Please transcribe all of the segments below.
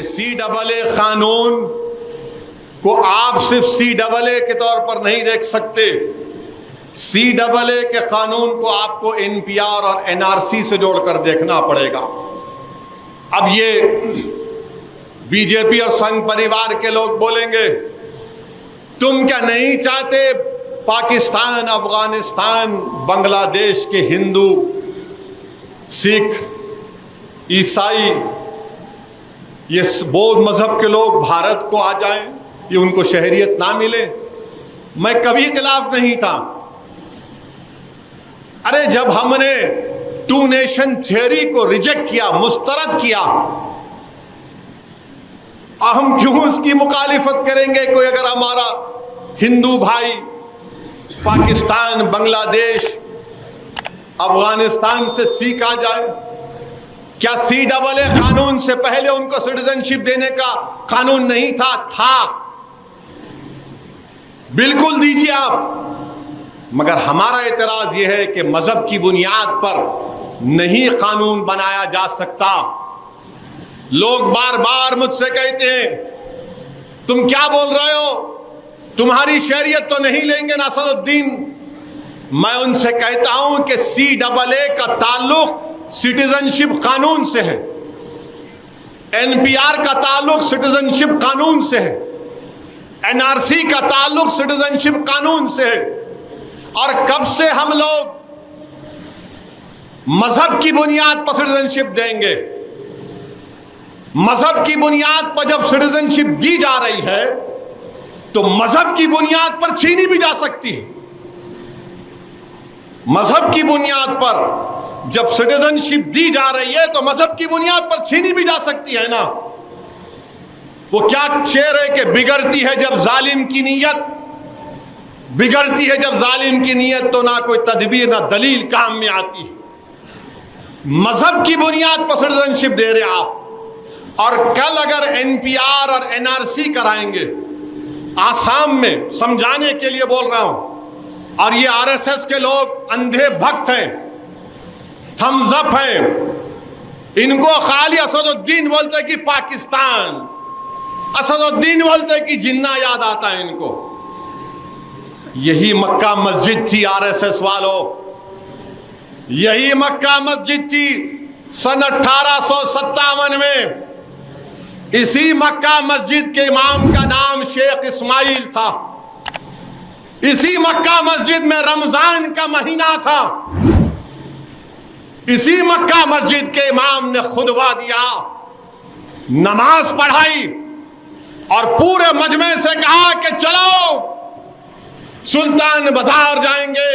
कि CAA कानून को आप सिर्फ CAA के तौर पर नहीं देख सकते। CAA के कानून को आपको NPR और NRC से जोड़कर देखना पड़ेगा। अब ये बीजेपी और संघ परिवार के लोग बोलेंगे, तुम क्या नहीं चाहते पाकिस्तान, अफगानिस्तान, बांग्लादेश के हिंदू, सिख, ईसाई, ये बौद्ध मजहब के लोग भारत को आ जाएं, ये उनको शहरियत ना मिले? मैं कभी खिलाफ नहीं था। अरे जब हमने टू नेशन थियरी को रिजेक्ट किया, मुस्तरद किया, हम क्यों उसकी मुखालिफत करेंगे? कोई अगर हमारा हिंदू भाई पाकिस्तान, बांग्लादेश, अफगानिस्तान से सिख आ जाए, क्या CAA कानून से पहले उनको सिटीजनशिप देने का कानून नहीं था? था, बिल्कुल दीजिए आप। मगर हमारा एतराज यह है कि मजहब की बुनियाद पर नहीं कानून बनाया जा सकता। लोग बार बार मुझसे कहते हैं, तुम क्या बोल रहे हो, तुम्हारी शरीयत तो नहीं लेंगे नसरुद्दीन। मैं उनसे कहता हूं कि CAA का ताल्लुक सिटीजनशिप कानून से है, NPR का ताल्लुक सिटीजनशिप कानून से है, NRC का ताल्लुक सिटीजनशिप कानून से है। और कब से हम लोग मजहब की बुनियाद पर सिटीजनशिप देंगे? मजहब की बुनियाद पर जब सिटीजनशिप दी जा रही है तो मजहब की बुनियाद पर छीनी भी जा सकती है। मजहब की बुनियाद पर जब सिटीजनशिप दी जा रही है तो मजहब की बुनियाद पर छीनी भी जा सकती है ना। वो क्या शेर है कि बिगड़ती है जब जालिम की नीयत, बिगड़ती है जब जालिम की नीयत तो ना कोई तदबीर ना दलील काम में आती है। मजहब की बुनियाद पर सिटीजनशिप दे रहे आप, और कल अगर NPR और NRC कराएंगे, आसाम में समझाने के लिए बोल रहा हूं, और ये RSS के लोग अंधे भक्त हैं, थम्स अप हैं, इनको खाली असदुद्दीन बोलते कि पाकिस्तान, असदुद्दीन बोलते कि जिन्ना याद आता है इनको। यही मक्का मस्जिद थी RSS वालों, यही मक्का मस्जिद थी सन 1857 में। इसी मक्का मस्जिद के इमाम का नाम शेख इस्माइल था। इसी मक्का मस्जिद में रमजान का महीना था। इसी मक्का मस्जिद के इमाम ने खुतबा दिया, नमाज पढ़ाई और पूरे मजमे से कहा कि चलो सुल्तान बाजार जाएंगे,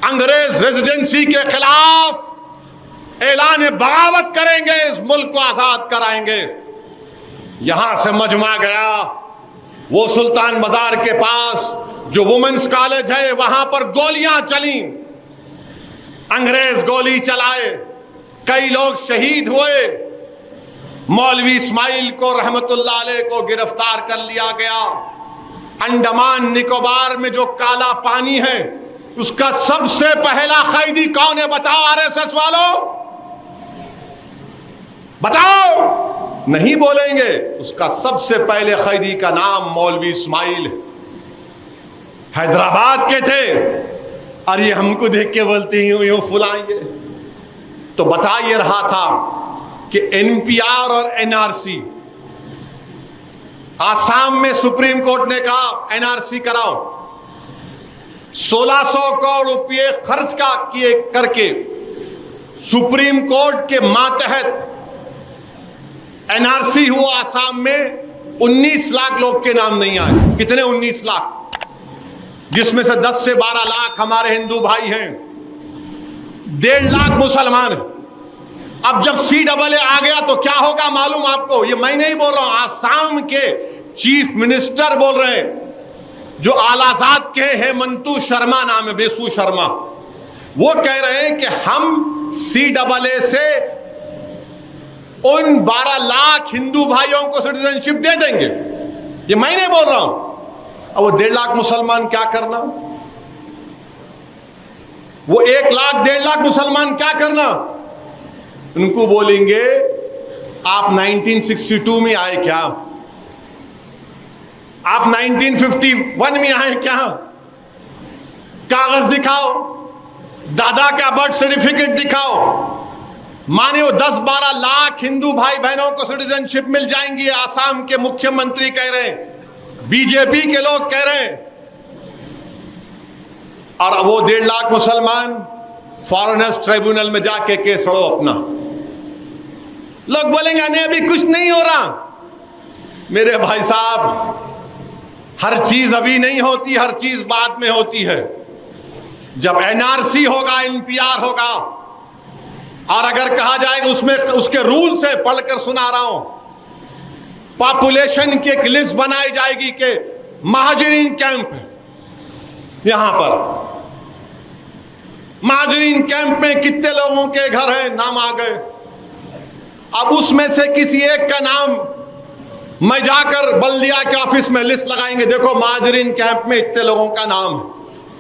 अंग्रेज रेजिडेंसी के खिलाफ ऐलान बगावत करेंगे, इस मुल्क को आजाद कराएंगे। यहां से मजमा गया, वो सुल्तान बाजार के पास जो वुमेन्स कॉलेज है वहां पर गोलियां चली, अंग्रेज गोली चलाए, कई लोग शहीद हुए। मौलवी इस्माइल को रहमतुल्लाह अलैह को गिरफ्तार कर लिया गया। अंडमान निकोबार में जो काला पानी है उसका सबसे पहला कैदी कौन है? बताओ RSS वालों, बताओ। नहीं बोलेंगे। उसका सबसे पहले कैदी का नाम मौलवी इस्माइल है, हैदराबाद के थे। और ये हमको देख के बोलते हैं यूं फुलाएंगे। तो बता ये रहा था कि NPR और NRC, आसाम में सुप्रीम कोर्ट ने कहा NRC कराओ, 1600 करोड़ रुपये खर्च किए करके सुप्रीम कोर्ट के मातहत NRC हुआ। आसाम में 19 लाख लोग के नाम नहीं आए। कितने? 19 लाख, जिसमें से 10 से 12 लाख हमारे हिंदू भाई हैं, 1.5 लाख मुसलमान हैं। अब जब CAA आ गया तो क्या होगा मालूम आपको? ये मैं नहीं बोल रहा हूं, आसाम के चीफ मिनिस्टर बोल रहे हैं, जो आलाजाद के हेमंतु शर्मा नाम है, बेसु शर्मा, वो कह रहे हैं कि हम CAA से उन 12 लाख हिंदू भाइयों को सिटीजनशिप दे देंगे। ये मैं नहीं बोल रहा हूं। अब वो 1.5 लाख मुसलमान क्या करना? वो 1 लाख 1.5 लाख मुसलमान क्या करना? उनको बोलेंगे आप 1962 में आए क्या? आप 1951 में आए क्या? कागज दिखाओ, दादा का बर्थ सर्टिफिकेट दिखाओ। माने वो 10-12 लाख हिंदू भाई बहनों को सिटीजनशिप मिल जाएंगी, आसाम के मुख्यमंत्री कह रहे हैं, बीजेपी के लोग कह रहे हैं। और वो 1.5 लाख मुसलमान फॉरेनर्स ट्रिब्यूनल में जाके केस लड़ो अपना। लोग बोलेंगे नहीं अभी कुछ नहीं हो रहा। मेरे भाई साहब, हर चीज अभी नहीं होती, हर चीज बाद में होती है। जब एनआरसी होगा, एनपीआर होगा, और अगर कहा जाएगा उसमें उसके रूल से पढ़कर सुना रहा हूं, पॉपुलेशन की एक लिस्ट बनाई जाएगी कि महाजरीन कैंप यहां पर, महाजरीन कैंप में कितने लोगों के घर हैं, नाम आ गए। अब उसमें से किसी एक का नाम मैं जाकर बल्दिया के ऑफिस में लिस्ट लगाएंगे, देखो महाजरीन कैंप में इतने लोगों का नाम है।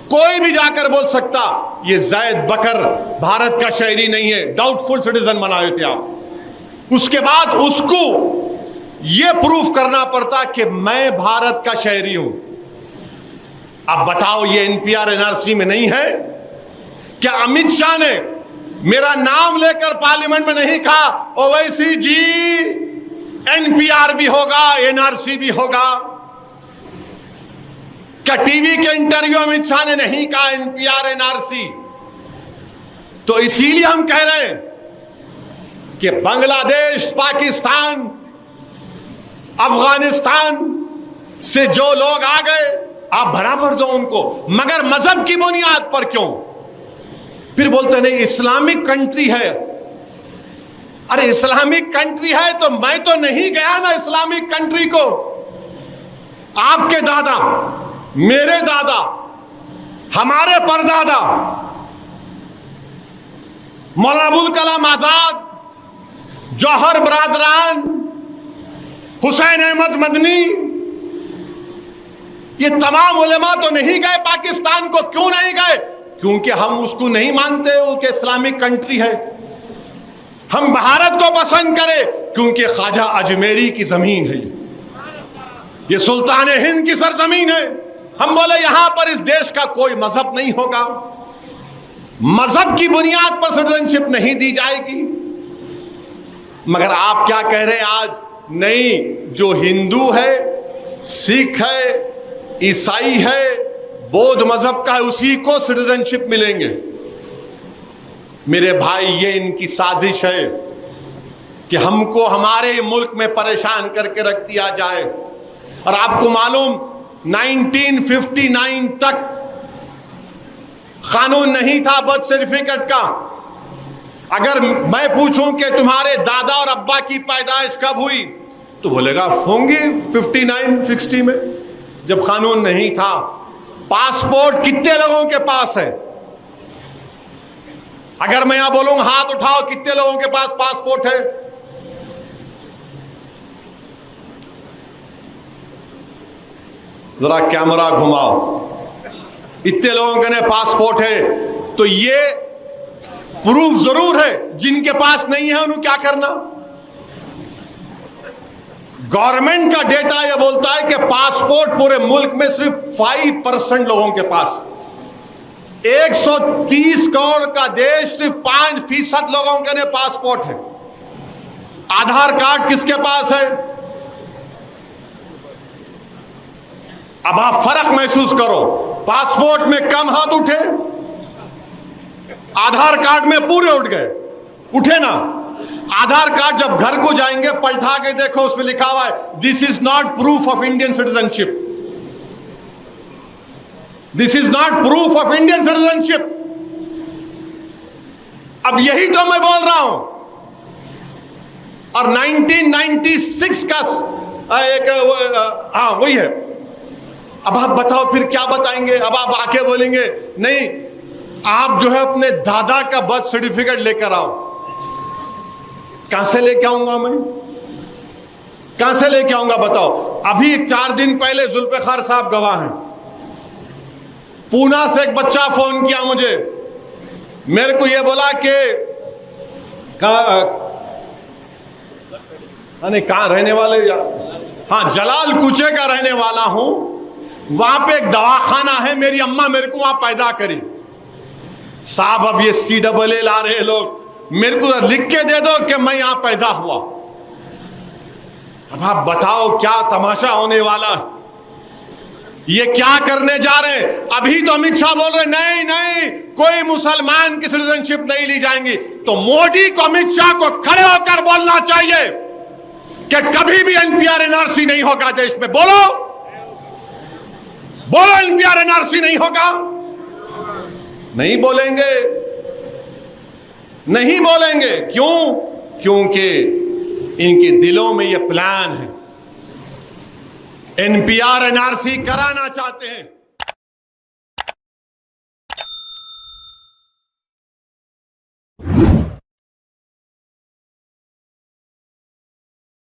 कोई भी जाकर बोल सकता ये जैद बकर भारत का शहरी नहीं है, डाउटफुल सिटीजन बनाए थे आप। उसके बाद उसको ये प्रूफ करना पड़ता कि मैं भारत का शहरी हूं। अब बताओ, ये एनपीआर एनआरसी में नहीं है क्या? अमित शाह ने मेरा नाम लेकर पार्लियामेंट में नहीं कहा ओवैसी जी एनपीआर भी होगा, एनआरसी भी होगा? क्या टीवी के इंटरव्यू अमित शाह ने नहीं कहा एनपीआर एनआरसी? तो इसीलिए हम कह रहे हैं कि बांग्लादेश, पाकिस्तान, अफगानिस्तान से जो लोग आ गए आप बराबर दो उनको, मगर मजहब की बुनियाद पर क्यों? फिर बोलते नहीं इस्लामिक कंट्री है। अरे इस्लामिक कंट्री है तो मैं तो नहीं गया ना इस्लामिक कंट्री को। आपके दादा, मेरे दादा, हमारे परदादा मौलाना अबुल कलाम आजाद, जौहर बरादरान, हुसैन अहमद मदनी, ये तमाम उलेमा तो नहीं गए पाकिस्तान को। क्यों नहीं गए? क्योंकि हम उसको नहीं मानते वो कि इस्लामिक कंट्री है। हम भारत को पसंद करें क्योंकि ख्वाजा अजमेरी की जमीन है, ये सुल्तान हिंद की सरजमीन है। हम बोले यहां पर इस देश का कोई मजहब नहीं होगा, मजहब की बुनियाद पर सिटीजनशिप नहीं दी जाएगी। मगर आप क्या कह रहे हैं आज? नहीं, जो हिंदू है, सिख है, ईसाई है, बौद्ध मजहब का है, उसी को सिटीजनशिप मिलेंगे। मेरे भाई, ये इनकी साजिश है कि हमको हमारे मुल्क में परेशान करके रख दिया जाए। और आपको मालूम 1959 तक कानून नहीं था बर्थ सर्टिफिकेट का। अगर मैं पूछूं कि तुम्हारे दादा और अब्बा की पैदाइश कब हुई, तो बोलेगा होंगी 59-60 में, जब कानून नहीं था। पासपोर्ट कितने लोगों के पास है? अगर मैं यहां बोलूंगा हाथ उठाओ, कितने लोगों के पास पासपोर्ट है? जरा कैमरा घुमाओ, इतने लोगों के पासपोर्ट है। तो ये प्रूफ जरूर है। जिनके पास नहीं है उन्हें क्या करना? गवर्नमेंट का डेटा यह बोलता है कि पासपोर्ट पूरे मुल्क में सिर्फ 5% लोगों के पास। 130 करोड़ का देश, सिर्फ 5% लोगों के पासपोर्ट है। आधार कार्ड किसके पास है? अब आप फर्क महसूस करो, पासपोर्ट में कम हाथ उठे, आधार कार्ड में पूरे उठ गए। उठे ना? आधार कार्ड जब घर को जाएंगे पलटा के देखो, उसमें लिखा हुआ है this is not proof of Indian citizenship, this is not proof of Indian citizenship. अब यही तो मैं बोल रहा हूं। और 1996 का एक हाँ वही है। अब आप बताओ फिर क्या बताएंगे? अब आप आके बोलेंगे नहीं, आप जो है अपने दादा का बर्थ सर्टिफिकेट लेकर आओ। कहां से लेके आऊंगा मैं? कहां से लेके आऊंगा बताओ? अभी 4 दिन पहले जुल्फिकार साहब गवाह हैं, पूना से एक बच्चा फोन किया मुझे, मेरे को यह बोला कि अरे कहाँ रहने वाले यार? हाँ, जलाल कुचे का रहने वाला हूं। वहां पे एक दवाखाना है, मेरी अम्मा मेरे को वहां पैदा करी। साहब अब ये CAA ला रहे लोग, मेरे को लिख के दे दो कि मैं यहां पैदा हुआ। अब आप बताओ क्या तमाशा होने वाला है? ये क्या करने जा रहे हैं? अभी तो अमित शाह बोल रहे नहीं नहीं, कोई मुसलमान की सिटीजनशिप नहीं ली जाएंगी। तो मोदी को, अमित शाह को खड़े होकर बोलना चाहिए कि कभी भी NPR NRC नहीं होगा देश में। बोलो बोलो, NPR NRC नहीं होगा। नहीं बोलेंगे, नहीं बोलेंगे। क्यों? क्योंकि इनके दिलों में यह प्लान है, NPR NRC कराना चाहते हैं।